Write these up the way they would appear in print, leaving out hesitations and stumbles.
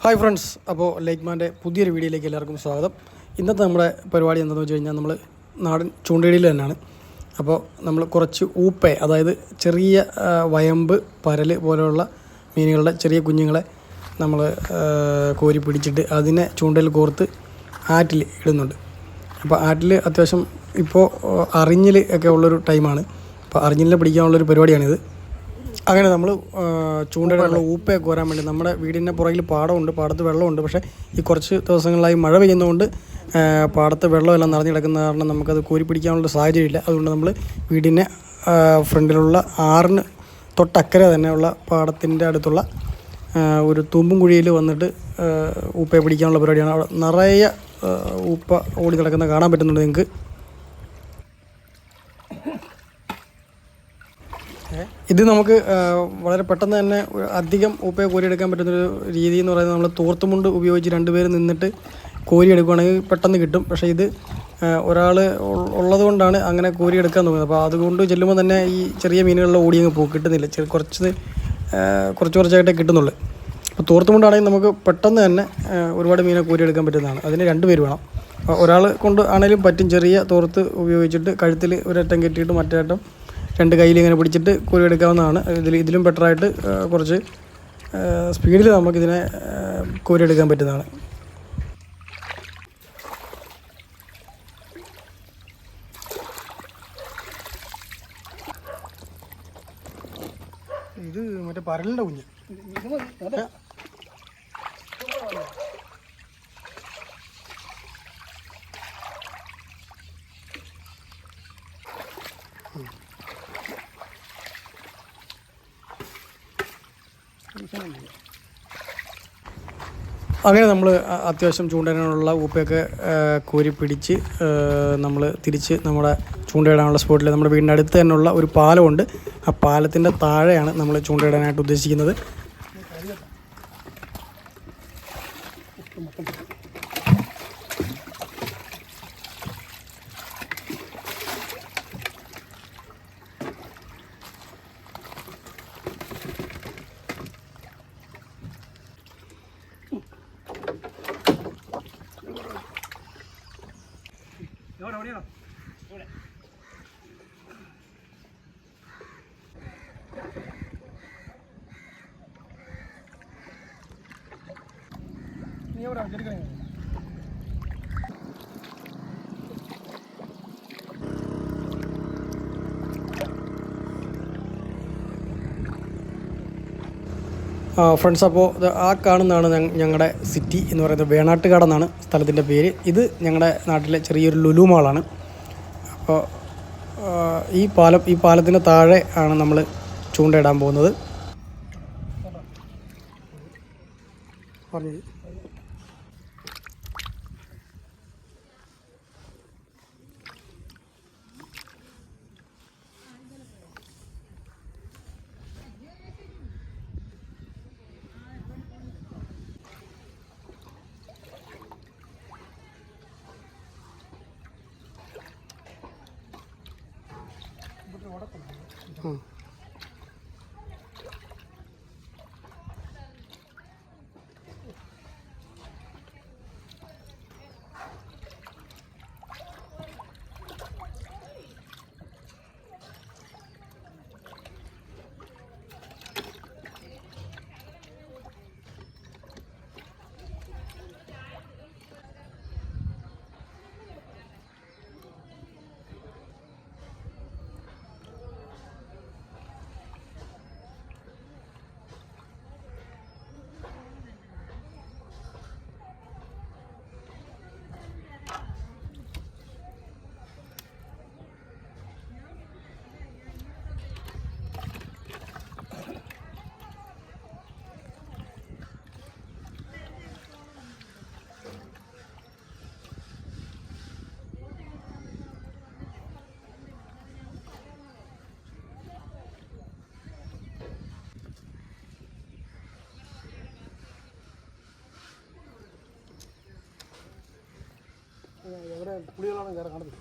Hi friends, അപ്പോൾ ലേക്ക്മാൻ്റെ പുതിയൊരു വീഡിയോയിലേക്ക് എല്ലാവർക്കും സ്വാഗതം. ഇന്നത്തെ നമ്മുടെ പരിപാടി എന്താണെന്ന് വെച്ച് കഴിഞ്ഞാൽ നമ്മൾ നാടൻ ചൂണ്ടയിടൽ തന്നെയാണ്. അപ്പോൾ നമ്മൾ കുറച്ച് ഊപ്പ, അതായത് ചെറിയ വയമ്പ്, പരൽ പോലെയുള്ള മീനുകളുടെ ചെറിയ കുഞ്ഞുങ്ങളെ നമ്മൾ കോരി പിടിച്ചിട്ട് അതിനെ ചൂണ്ടയിൽ കോർത്ത് ആറ്റിൽ ഇടുന്നുണ്ട്. അപ്പോൾ ആറ്റിൽ അത്യാവശ്യം ഇപ്പോൾ അറിഞ്ഞിൽ ഒക്കെ ഉള്ളൊരു ടൈമാണ്. അപ്പോൾ അറിഞ്ഞിലിനെ പിടിക്കാനുള്ളൊരു പരിപാടിയാണിത്. അങ്ങനെ നമ്മൾ ചൂണ്ടയിടാനുള്ള ഊപ്പയെ കോരാൻ വേണ്ടി നമ്മുടെ വീടിൻ്റെ പുറകിൽ പാടമുണ്ട്, പാടത്ത് വെള്ളമുണ്ട്. പക്ഷേ ഈ കുറച്ച് ദിവസങ്ങളായി മഴ പെയ്യുന്നതുകൊണ്ട് പാടത്ത് വെള്ളമെല്ലാം നിറഞ്ഞു കിടക്കുന്ന കാരണം നമുക്കത് കോരി പിടിക്കാനുള്ള സാഹചര്യമില്ല. അതുകൊണ്ട് നമ്മൾ വീടിൻ്റെ ഫ്രണ്ടിലുള്ള ആറിന് തൊട്ടക്കരെ തന്നെയുള്ള പാടത്തിൻ്റെ അടുത്തുള്ള ഒരു തുമ്പും കുഴിയിൽ വന്നിട്ട് ഊപ്പയെ പിടിക്കാനുള്ള പരിപാടിയാണ്. അവിടെ നിറയെ ഊപ്പ ഓടി കിടക്കുന്ന കാണാൻ പറ്റുന്നുണ്ട് നിങ്ങൾക്ക്. ഇത് നമുക്ക് വളരെ പെട്ടെന്ന് തന്നെ അധികം ഊപ്പയെ കോരിയെടുക്കാൻ പറ്റുന്നൊരു രീതി എന്ന് പറയുന്നത് നമ്മൾ തോർത്തുമുണ്ട് ഉപയോഗിച്ച് രണ്ടുപേർ നിന്നിട്ട് കോരിയെടുക്കുകയാണെങ്കിൽ പെട്ടെന്ന് കിട്ടും. പക്ഷേ ഇത് ഒരാൾ ഉള്ളത് കൊണ്ടാണ് അങ്ങനെ കോരിയെടുക്കാൻ തോന്നുന്നത്. അപ്പോൾ അതുകൊണ്ട് ചെല്ലുമ്പോൾ തന്നെ ഈ ചെറിയ മീനുകളിലെ ഓടിയങ്ങ് പോകും, കിട്ടുന്നില്ല. കുറച്ചായിട്ടേ കിട്ടുന്നുള്ളൂ. അപ്പോൾ തോർത്തുമുണ്ടാണെങ്കിൽ നമുക്ക് പെട്ടെന്ന് തന്നെ ഒരുപാട് മീനെ കോരിയെടുക്കാൻ പറ്റുന്നതാണ്. അതിന് 2 പേര് വേണം. ഒരാൾ കൊണ്ട് ആണെങ്കിലും പറ്റും. ചെറിയ തോർത്ത് ഉപയോഗിച്ചിട്ട് കഴുത്തിൽ ഒരറ്റം കെട്ടിയിട്ട് മറ്റേ അറ്റം 2 കയ്യിൽ ഇങ്ങനെ പിടിച്ചിട്ട് കോരി എടുക്കാവുന്നതാണ്. ഇതിലും ബെറ്ററായിട്ട് കുറച്ച് സ്പീഡിൽ നമുക്കിതിനെ കോരിയെടുക്കാൻ പറ്റുന്നതാണ്. ഇത് മറ്റേ പരലിൻ്റെ കുഞ്ഞ്. അങ്ങനെ നമ്മൾ അത്യാവശ്യം ചൂണ്ടയിടാനുള്ള ഊപ്പയൊക്കെ കോരി പിടിച്ച് നമ്മൾ തിരിച്ച് നമ്മുടെ ചൂണ്ടയിടാനുള്ള സ്പോട്ടിൽ നമ്മുടെ വീടിൻ്റെ അടുത്ത് തന്നെയുള്ള ഒരു പാലമുണ്ട്. ആ പാലത്തിൻ്റെ താഴെയാണ് നമ്മൾ ചൂണ്ടയിടാനായിട്ട് ഉദ്ദേശിക്കുന്നത്. ഫ്രണ്ട്സ്, അപ്പോൾ ആ കാണുന്നതാണ് ഞങ്ങളുടെ സിറ്റി എന്ന് പറയുന്നത്. വേണാട്ടുകാട് എന്നാണ് സ്ഥലത്തിൻ്റെ പേര്. ഇത് ഞങ്ങളുടെ നാട്ടിലെ ചെറിയൊരു ലുലു മാളാണ്. അപ്പോൾ ഈ പാലത്തിൻ്റെ താഴെ ആണ് നമ്മൾ ചൂണ്ടയിടാൻ പോകുന്നത്. എവിടെ പുളികളാണ് കയറി കാണുന്നത്.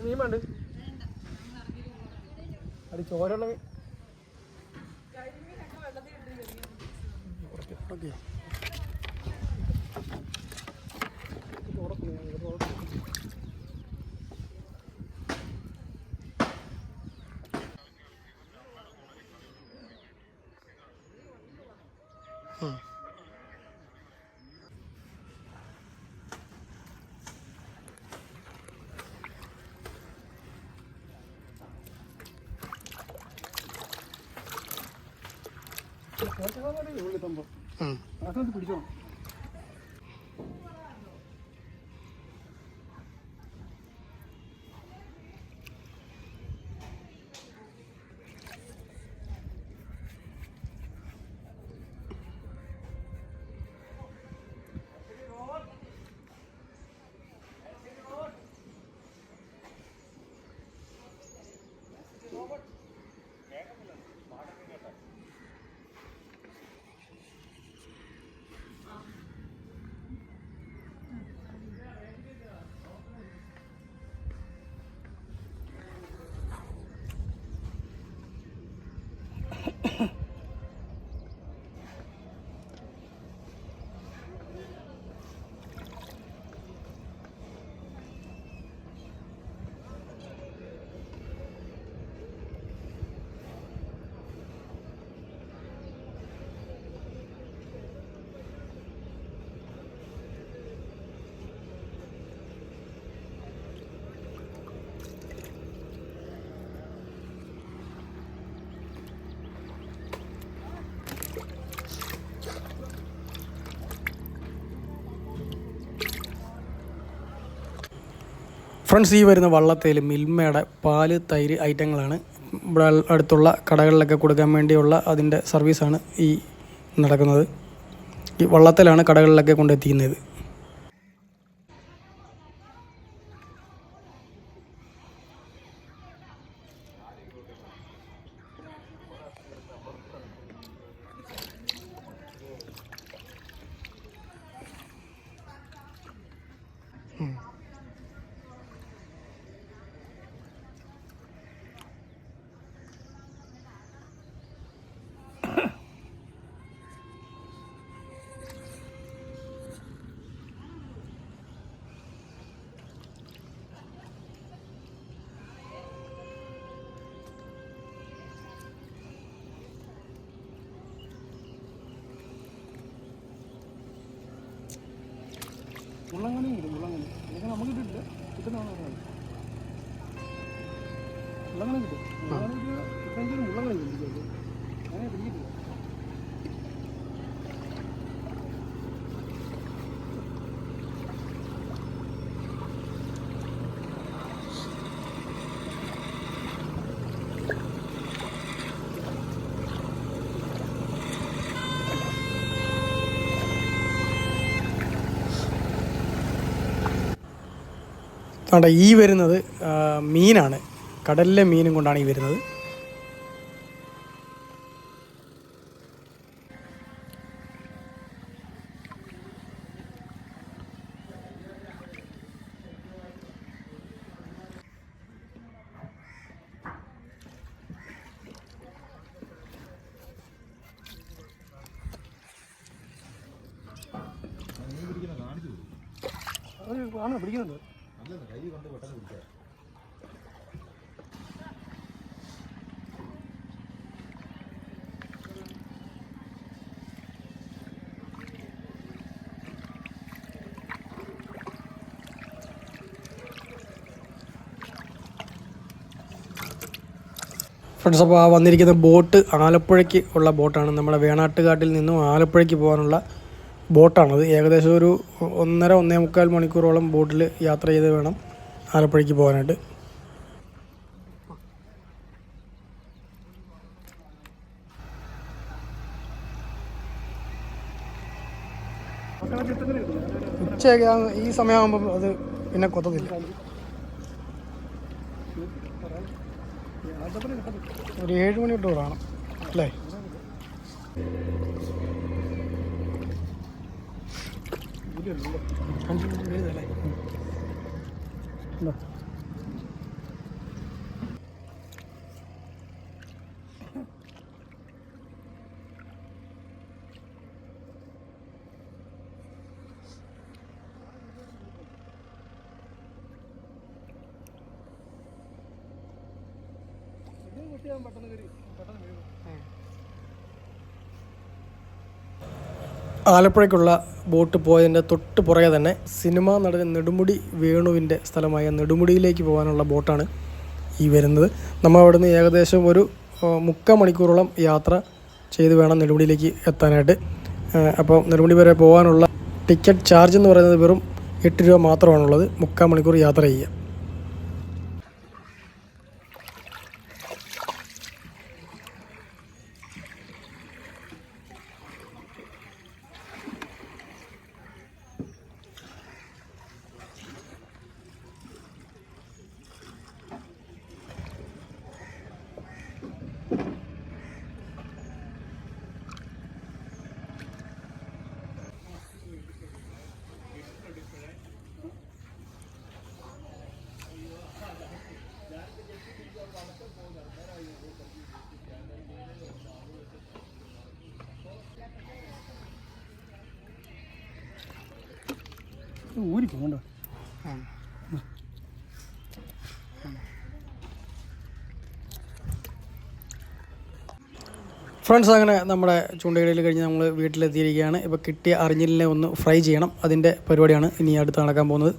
മീൻ വേണ്ട അത് ചോരുള്ള ഓക്കെ പിടിച്ചോ ഫ്രണ്ട്സ്, ഈ വരുന്ന വള്ളത്തേൽ മിൽമയുടെ പാല്, തൈര് ഐറ്റങ്ങളാണ് ഇവിടെ അടുത്തുള്ള കടകളിലൊക്കെ കൊടുക്കാൻ വേണ്ടിയുള്ള അതിൻ്റെ സർവീസാണ് ഈ നടക്കുന്നത്. ഈ വള്ളത്തിലാണ് കടകളിലൊക്കെ കൊണ്ടെത്തിക്കുന്നത്. മുള്ളങ്ങനെ മുള്ളങ്ങനെ ഇതൊക്കെ നമുക്ക് കിട്ടില്ല, കിട്ടുന്നതാണ് മുള്ളങ്ങനെ കിട്ടും. മുള്ളങ്ങനെ കിട്ടും, അങ്ങനെ പിടിക്കില്ല. അവിടെ ഈ വരുന്നത് മീനാണ്, കടലിലെ മീനും കൊണ്ടാണ് ഈ വരുന്നത്. ആണ് പിടിക്കുന്നുണ്ട്. ഫ്രണ്ട്സ്, അപ്പോൾ ആ വന്നിരിക്കുന്ന ബോട്ട് ആലപ്പുഴയ്ക്ക് ഉള്ള ബോട്ടാണ്. നമ്മുടെ വേണാട്ടുകാട്ടിൽ നിന്നും ആലപ്പുഴയ്ക്ക് പോകാനുള്ള ബോട്ടാണത്. ഏകദേശം ഒരു 1.5-1.25 മണിക്കൂറോളം ബോട്ടിൽ യാത്ര ചെയ്ത് വേണം ആലപ്പുഴയ്ക്ക് പോകാനായിട്ട്. ഉച്ചയൊക്കെ ഈ സമയമാകുമ്പം അത് പിന്നെ കൊത്തത്തില്ല. ഒരു 7 മണി തൊട്ട് കാണാം അല്ലേ? ആലപ്പുഴയ്ക്കുള്ള ബോട്ട് പോയതിൻ്റെ തൊട്ട് പുറകെ തന്നെ സിനിമാ നടൻ നെടുമുടി വേണുവിൻ്റെ സ്ഥലമായ നെടുമുടിയിലേക്ക് പോകാനുള്ള ബോട്ടാണ് ഈ വരുന്നത്. നമ്മൾ അവിടെ നിന്ന് ഏകദേശം ഒരു 3/4 മണിക്കൂറോളം യാത്ര ചെയ്ത് വേണം നെടുമുടിയിലേക്ക് എത്താനായിട്ട്. അപ്പോൾ നെടുമുടി വരെ പോകാനുള്ള ടിക്കറ്റ് ചാർജ് എന്ന് പറയുന്നത് വെറും 8 രൂപ മാത്രമാണുള്ളത്. 3/4 മണിക്കൂർ യാത്ര ചെയ്യുക. ഊരി പോകണ്ടോ? ഫ്രണ്ട്സ്, അങ്ങനെ നമ്മുടെ ചൂണ്ടയിടയിൽ കഴിഞ്ഞ് നമ്മൾ വീട്ടിലെത്തിയിരിക്കുകയാണ്. ഇപ്പോൾ കിട്ടിയ അറിഞ്ഞിലിനെ ഒന്ന് ഫ്രൈ ചെയ്യണം. അതിൻ്റെ പരിപാടിയാണ് ഇനി അടുത്ത് നടക്കാൻ പോകുന്നത്.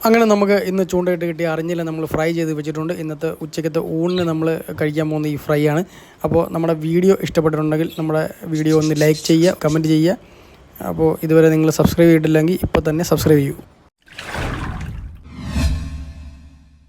അങ്ങനെ നമുക്ക് ഇന്ന് ചൂണ്ടയിട്ട് കിട്ടിയ അറിഞ്ഞില്ല നമ്മൾ ഫ്രൈ ചെയ്ത് വെച്ചിട്ടുണ്ട്. ഇന്നത്തെ ഉച്ചയ്ക്കത്തെ ഊണിന് നമ്മൾ കഴിക്കാൻ പോകുന്ന ഈ ഫ്രൈ ആണ്. അപ്പോൾ നമ്മുടെ വീഡിയോ ഇഷ്ടപ്പെട്ടിട്ടുണ്ടെങ്കിൽ നമ്മുടെ വീഡിയോ ഒന്ന് ലൈക്ക് ചെയ്യുക, കമൻറ്റ് ചെയ്യുക. അപ്പോൾ ഇതുവരെ നിങ്ങൾ സബ്സ്ക്രൈബ് ചെയ്തിട്ടില്ലെങ്കിൽ ഇപ്പോൾ തന്നെ സബ്സ്ക്രൈബ് ചെയ്യൂ.